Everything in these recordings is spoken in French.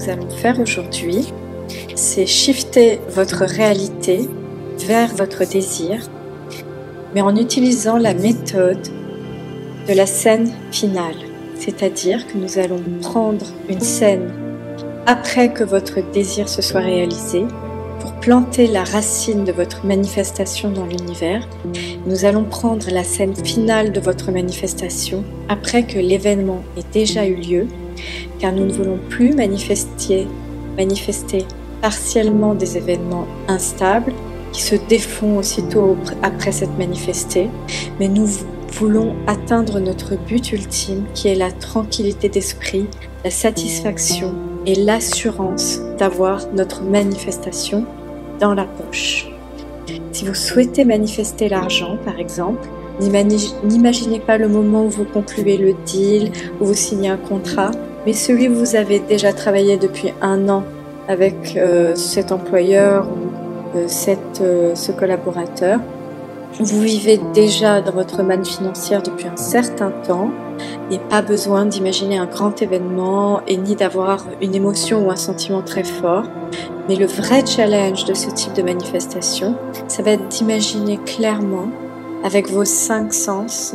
nous allons faire aujourd'hui, c'est shifter votre réalité vers votre désir, mais en utilisant la méthode de la scène finale. C'est-à-dire que nous allons prendre une scène après que votre désir se soit réalisé, pour planter la racine de votre manifestation dans l'univers. Nous allons prendre la scène finale de votre manifestation après que l'événement ait déjà eu lieu, car nous ne voulons plus manifester partiellement des événements instables qui se défont aussitôt après s'être manifestés, mais nous voulons atteindre notre but ultime qui est la tranquillité d'esprit, la satisfaction et l'assurance d'avoir notre manifestation dans la poche. Si vous souhaitez manifester l'argent, par exemple, n'imaginez pas le moment où vous concluez le deal, où vous signez un contrat, mais celui où vous avez déjà travaillé depuis 1 an avec cet employeur ou ce collaborateur. Vous vivez déjà dans votre manne financière depuis un certain temps et pas besoin d'imaginer un grand événement et ni d'avoir une émotion ou un sentiment très fort. Mais le vrai challenge de ce type de manifestation, ça va être d'imaginer clairement avec vos 5 sens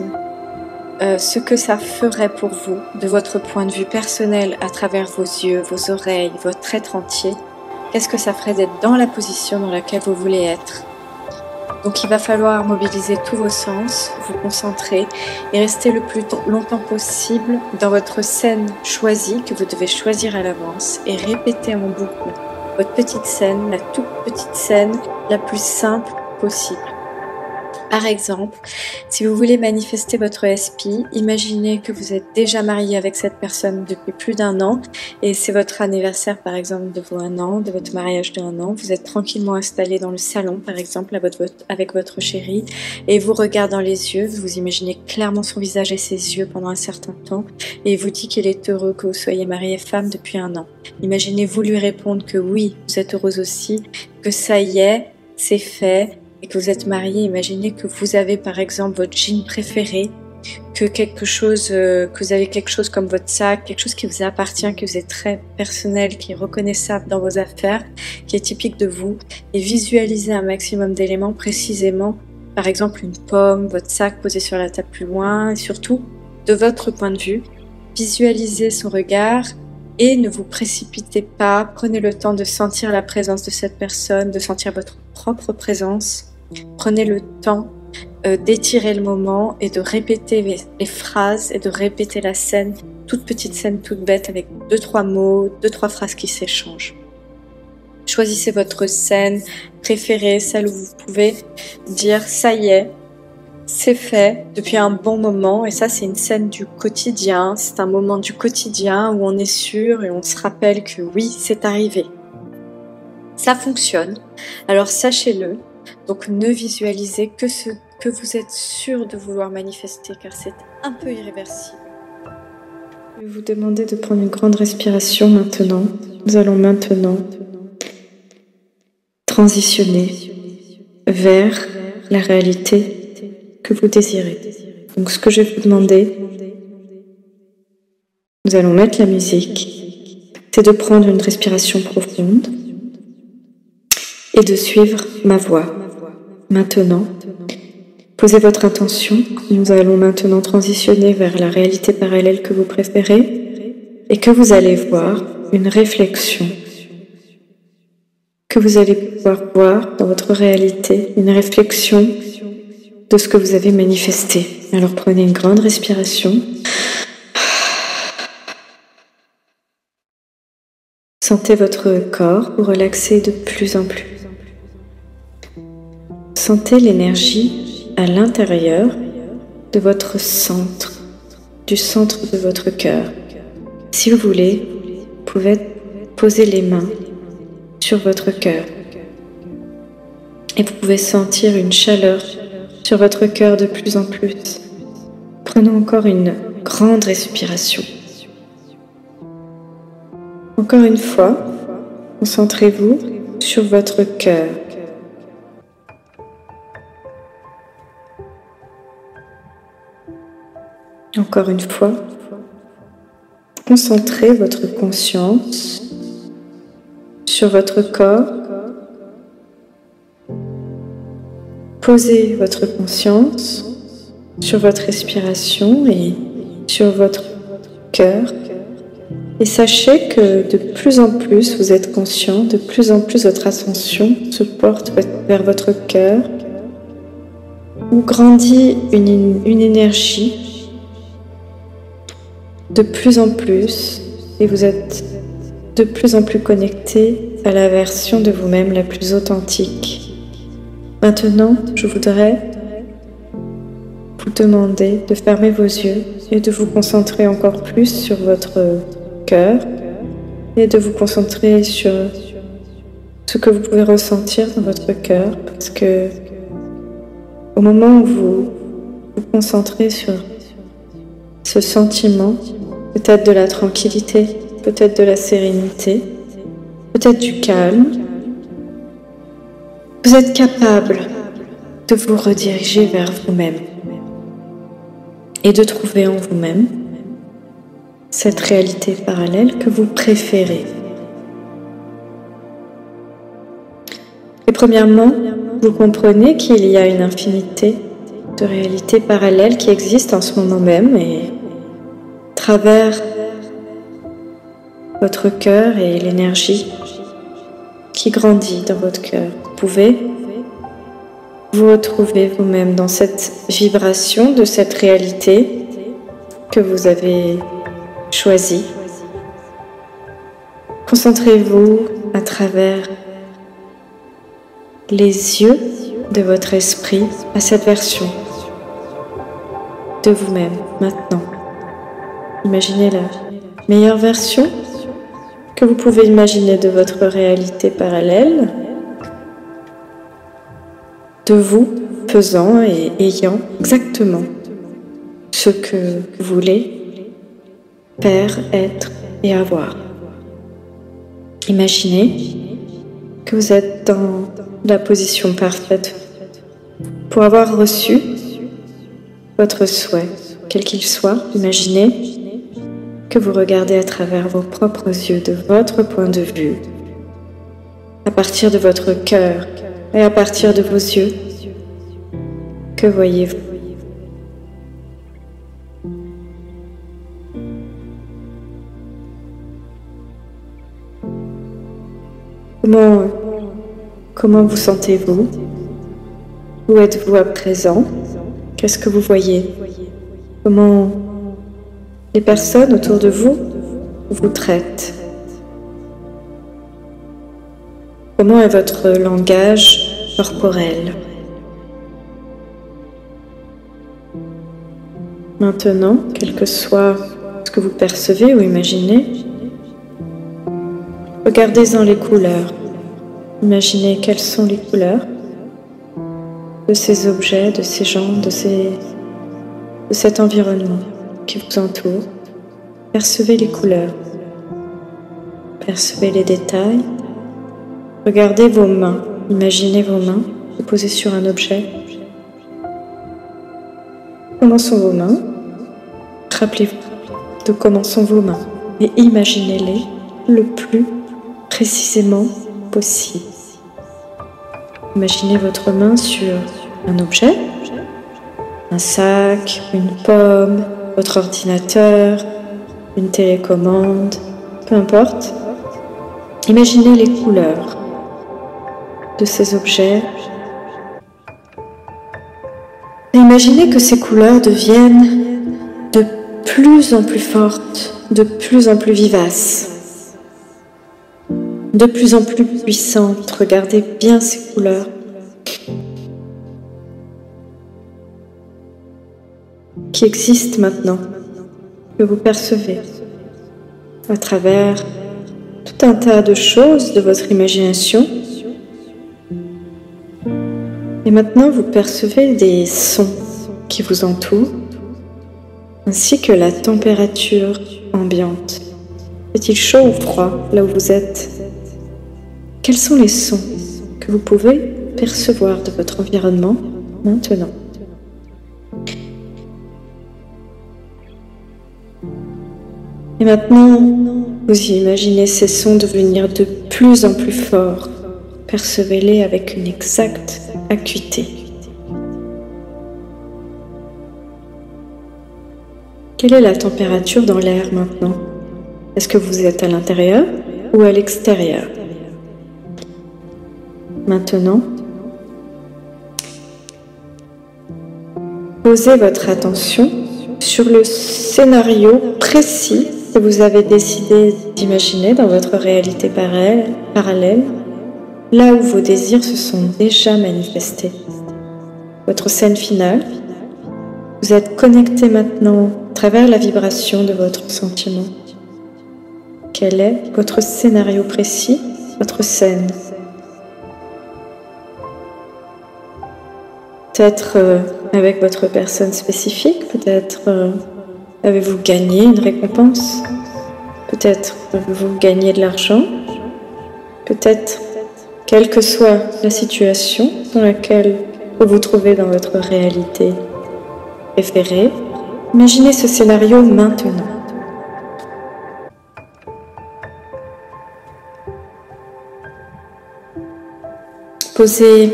ce que ça ferait pour vous de votre point de vue personnel à travers vos yeux, vos oreilles, votre être entier. Qu'est-ce que ça ferait d'être dans la position dans laquelle vous voulez être? Donc il va falloir mobiliser tous vos sens, vous concentrer et rester le plus longtemps possible dans votre scène choisie que vous devez choisir à l'avance et répéter en boucle votre petite scène, la toute petite scène la plus simple possible. Par exemple, si vous voulez manifester votre SP, imaginez que vous êtes déjà marié avec cette personne depuis plus d'1 an et c'est votre anniversaire par exemple de vos 1 an, de votre mariage de 1 an. Vous êtes tranquillement installé dans le salon par exemple avec votre chéri et vous regardez dans les yeux, vous imaginez clairement son visage et ses yeux pendant un certain temps et il vous dit qu'il est heureux que vous soyez marié et femme depuis 1 an. Imaginez-vous lui répondre que oui, vous êtes heureuse aussi, que ça y est, c'est fait, et que vous êtes marié. Imaginez que vous avez par exemple votre jean préféré, que vous avez quelque chose comme votre sac, quelque chose qui vous appartient, qui vous est très personnel, qui est reconnaissable dans vos affaires, qui est typique de vous, et visualisez un maximum d'éléments précisément, par exemple une pomme, votre sac posé sur la table plus loin, et surtout, de votre point de vue, visualisez son regard et ne vous précipitez pas, prenez le temps de sentir la présence de cette personne, de sentir votre propre présence. Prenez le temps d'étirer le moment et de répéter les phrases et de répéter la scène, toute petite scène toute bête avec 2-3 mots, 2-3 phrases qui s'échangent. Choisissez votre scène préférée, celle où vous pouvez dire ça y est, c'est fait depuis un bon moment et ça c'est une scène du quotidien, c'est un moment du quotidien où on est sûr et on se rappelle que oui, c'est arrivé. Ça fonctionne, alors sachez-le, donc ne visualisez que ce que vous êtes sûr de vouloir manifester car c'est un peu irréversible. Je vais vous demander de prendre une grande respiration maintenant. Nous allons maintenant transitionner vers la réalité que vous désirez. Donc ce que je vais vous demander, nous allons mettre la musique, c'est de prendre une respiration profonde et de suivre ma voix. Maintenant, posez votre intention. Nous allons maintenant transitionner vers la réalité parallèle que vous préférez et que vous allez voir une réflexion que vous allez pouvoir voir dans votre réalité, une réflexion de ce que vous avez manifesté. Alors prenez une grande respiration. Sentez votre corps vous relaxer de plus en plus. Sentez l'énergie à l'intérieur de votre centre, du centre de votre cœur. Si vous voulez, vous pouvez poser les mains sur votre cœur et vous pouvez sentir une chaleur sur votre cœur de plus en plus. Prenons encore une grande respiration. Encore une fois, concentrez-vous sur votre cœur. Encore une fois, concentrez votre conscience sur votre corps. Posez votre conscience sur votre respiration et sur votre cœur. Et sachez que de plus en plus vous êtes conscient, de plus en plus votre attention se porte vers votre cœur, où grandit une énergie de plus en plus, et vous êtes de plus en plus connecté à la version de vous-même la plus authentique. Maintenant, je voudrais vous demander de fermer vos yeux et de vous concentrer encore plus sur votre cœur et de vous concentrer sur ce que vous pouvez ressentir dans votre cœur, parce que au moment où vous vous concentrez sur ce sentiment, peut-être de la tranquillité, peut-être de la sérénité, peut-être du calme, vous êtes capable de vous rediriger vers vous-même et de trouver en vous-même cette réalité parallèle que vous préférez. Et premièrement, vous comprenez qu'il y a une infinité de réalités parallèles qui existent en ce moment même, et à travers votre cœur et l'énergie qui grandit dans votre cœur, vous pouvez vous retrouver vous-même dans cette vibration de cette réalité que vous avez choisie. Concentrez-vous à travers les yeux de votre esprit à cette version de vous-même maintenant. Imaginez la meilleure version que vous pouvez imaginer de votre réalité parallèle, de vous faisant et ayant exactement ce que vous voulez faire, être et avoir. Imaginez que vous êtes dans la position parfaite pour avoir reçu votre souhait, quel qu'il soit. Imaginez que vous regardez à travers vos propres yeux, de votre point de vue, à partir de votre cœur et à partir de vos yeux. Que voyez-vous? Comment vous sentez-vous? Où êtes-vous à présent? Qu'est-ce que vous voyez? Comment les personnes autour de vous vous traitent? Comment est votre langage corporel? Maintenant, quel que soit ce que vous percevez ou imaginez, regardez-en les couleurs. Imaginez quelles sont les couleurs de ces objets, de ces gens, de cet environnement qui vous entoure. Percevez les couleurs, percevez les détails. Regardez vos mains, imaginez vos mains posées sur un objet. Comment sont vos mains? Rappelez-vous de comment sont vos mains et imaginez-les le plus précisément possible. Imaginez votre main sur un objet, un sac, une pomme, votre ordinateur, une télécommande, peu importe. Imaginez les couleurs de ces objets. Et imaginez que ces couleurs deviennent de plus en plus fortes, de plus en plus vivaces, de plus en plus puissantes. Regardez bien ces couleurs. Qui existent maintenant, que vous percevez à travers tout un tas de choses de votre imagination. Et maintenant, vous percevez des sons qui vous entourent, ainsi que la température ambiante. Est-il chaud ou froid là où vous êtes? Quels sont les sons que vous pouvez percevoir de votre environnement maintenant? Et maintenant, Vous imaginez ces sons devenir de plus en plus forts. Percevez-les avec une exacte acuité. Quelle est la température dans l'air maintenant? Est-ce que vous êtes à l'intérieur ou à l'extérieur? Maintenant, posez votre attention sur le scénario précis que vous avez décidé d'imaginer dans votre réalité parallèle, là où vos désirs se sont déjà manifestés. Votre scène finale, vous êtes connecté maintenant à travers la vibration de votre sentiment. Quel est votre scénario précis, votre scène? Peut-être avec votre personne spécifique, peut-être avez-vous gagné une récompense, peut-être avez-vous gagné de l'argent, peut-être, quelle que soit la situation dans laquelle vous vous trouvez dans votre réalité préférée, imaginez ce scénario maintenant. Posez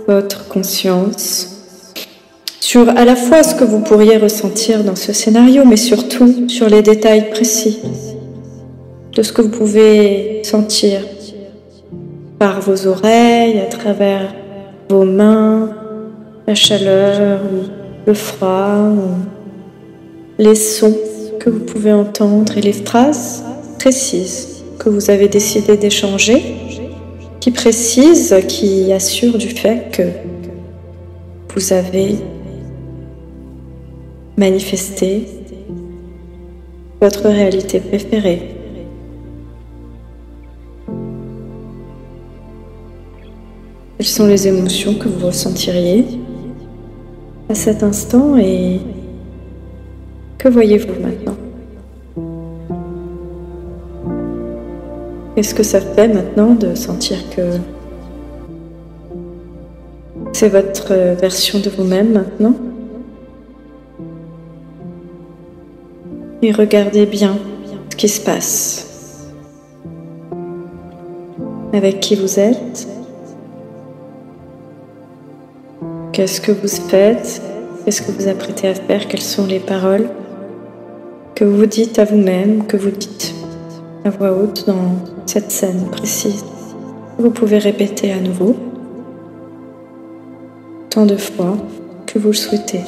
votre conscience sur à la fois ce que vous pourriez ressentir dans ce scénario, mais surtout sur les détails précis de ce que vous pouvez sentir par vos oreilles, à travers vos mains, la chaleur, le froid, les sons que vous pouvez entendre et les phrases précises que vous avez décidé d'échanger, qui précisent, qui assurent du fait que vous avez manifesté votre réalité préférée. Quelles sont les émotions que vous ressentiriez à cet instant et que voyez-vous maintenant? Qu'est-ce que ça fait maintenant de sentir que c'est votre version de vous-même maintenant? Et regardez bien ce qui se passe. Avec qui vous êtes? Qu'est-ce que vous faites? Qu'est-ce que vous apprêtez à faire? Quelles sont les paroles que vous dites à vous-même, que vous dites à voix haute dans cette scène précise? Vous pouvez répéter à nouveau tant de fois que vous le souhaitez.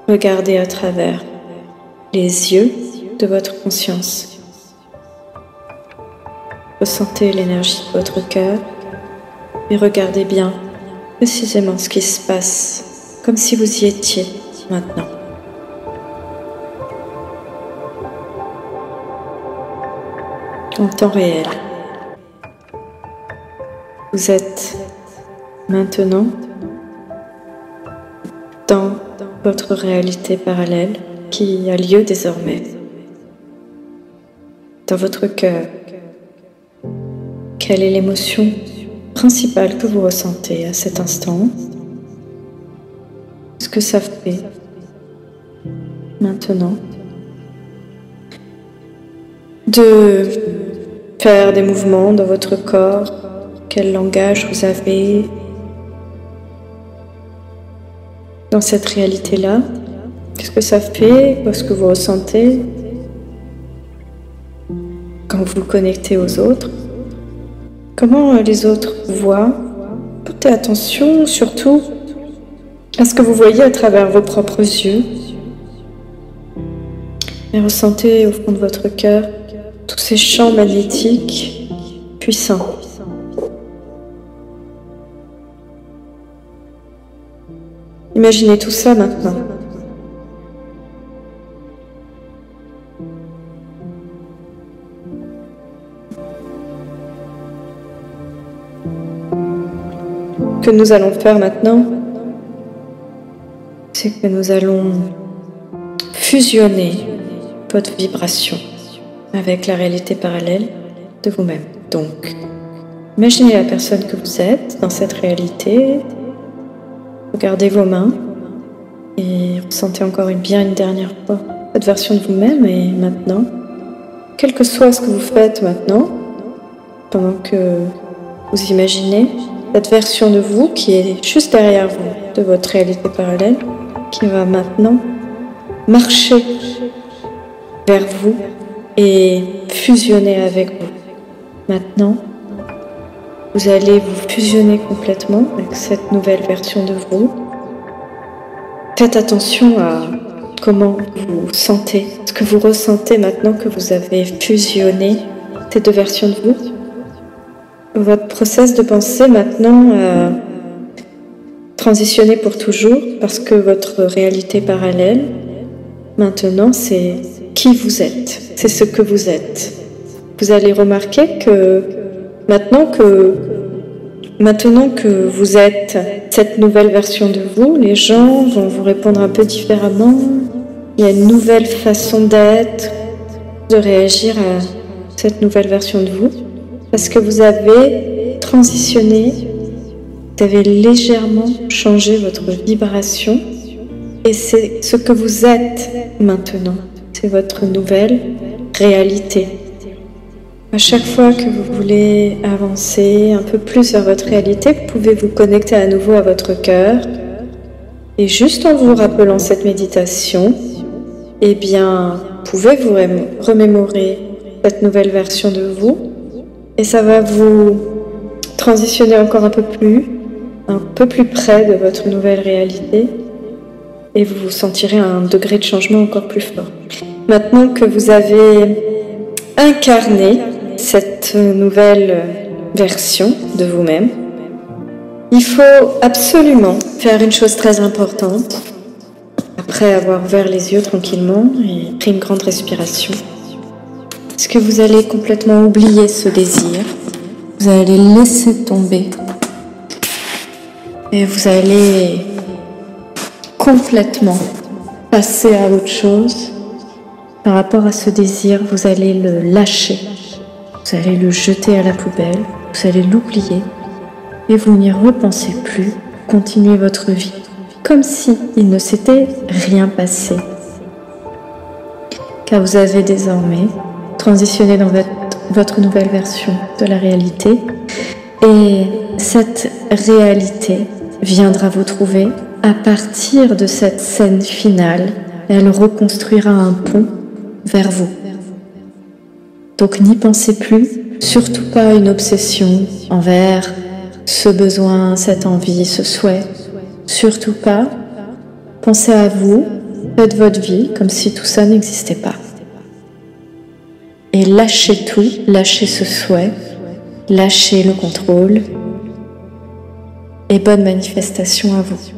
Regardez à travers les yeux de votre conscience. Ressentez l'énergie de votre cœur et regardez bien précisément ce qui se passe, comme si vous y étiez maintenant. En temps réel. Vous êtes maintenant dans votre réalité parallèle qui a lieu désormais. Dans votre cœur, quelle est l'émotion principale que vous ressentez à cet instant? Ce que ça fait maintenant de faire des mouvements dans votre corps, quel langage vous avez dans cette réalité-là, qu'est-ce que ça fait, qu'est-ce que vous ressentez quand vous vous connectez aux autres, comment les autres vous voient. Portez attention surtout à ce que vous voyez à travers vos propres yeux et ressentez au fond de votre cœur tous ces champs magnétiques puissants. Imaginez tout ça maintenant. Ce que nous allons faire maintenant, c'est que nous allons fusionner votre vibration avec la réalité parallèle de vous-même. Donc, imaginez la personne que vous êtes dans cette réalité. Regardez vos mains. Et ressentez encore bien une dernière fois cette version de vous-même. Et maintenant, quel que soit ce que vous faites maintenant, pendant que vous imaginez cette version de vous qui est juste derrière vous, de votre réalité parallèle, qui va maintenant marcher vers vous et fusionner avec vous. Maintenant, vous allez vous fusionner complètement avec cette nouvelle version de vous. Faites attention à comment vous sentez, ce que vous ressentez maintenant que vous avez fusionné ces deux versions de vous. Votre process de pensée maintenant a transitionné pour toujours parce que votre réalité parallèle, maintenant, c'est qui vous êtes, c'est ce que vous êtes. Vous allez remarquer que maintenant que vous êtes cette nouvelle version de vous, les gens vont vous répondre un peu différemment. Il y a une nouvelle façon d'être, de réagir à cette nouvelle version de vous, parce que vous avez transitionné, vous avez légèrement changé votre vibration, et c'est ce que vous êtes maintenant. C'est votre nouvelle réalité. À chaque fois que vous voulez avancer un peu plus vers votre réalité, vous pouvez vous connecter à nouveau à votre cœur. Et juste en vous rappelant cette méditation, eh bien, vous pouvez vous remémorer cette nouvelle version de vous. Et ça va vous transitionner encore un peu plus près de votre nouvelle réalité. Et vous vous sentirez à un degré de changement encore plus fort. Maintenant que vous avez incarné cette nouvelle version de vous-même, il faut absolument faire une chose très importante. Après avoir ouvert les yeux tranquillement et pris une grande respiration, est-ce que vous allez complètement oublier ce désir? Vous allez laisser tomber et vous allez complètement passer à autre chose. Par rapport à ce désir, vous allez le lâcher, vous allez le jeter à la poubelle, vous allez l'oublier et vous n'y repensez plus, continuez votre vie comme si il ne s'était rien passé. Car vous avez désormais transitionné dans votre nouvelle version de la réalité et cette réalité viendra vous trouver à partir de cette scène finale. Elle reconstruira un pont vers vous. Donc n'y pensez plus, surtout pas une obsession envers ce besoin, cette envie, ce souhait. Surtout pas. Pensez à vous, faites votre vie comme si tout ça n'existait pas. Et lâchez tout, lâchez ce souhait, lâchez le contrôle et bonne manifestation à vous.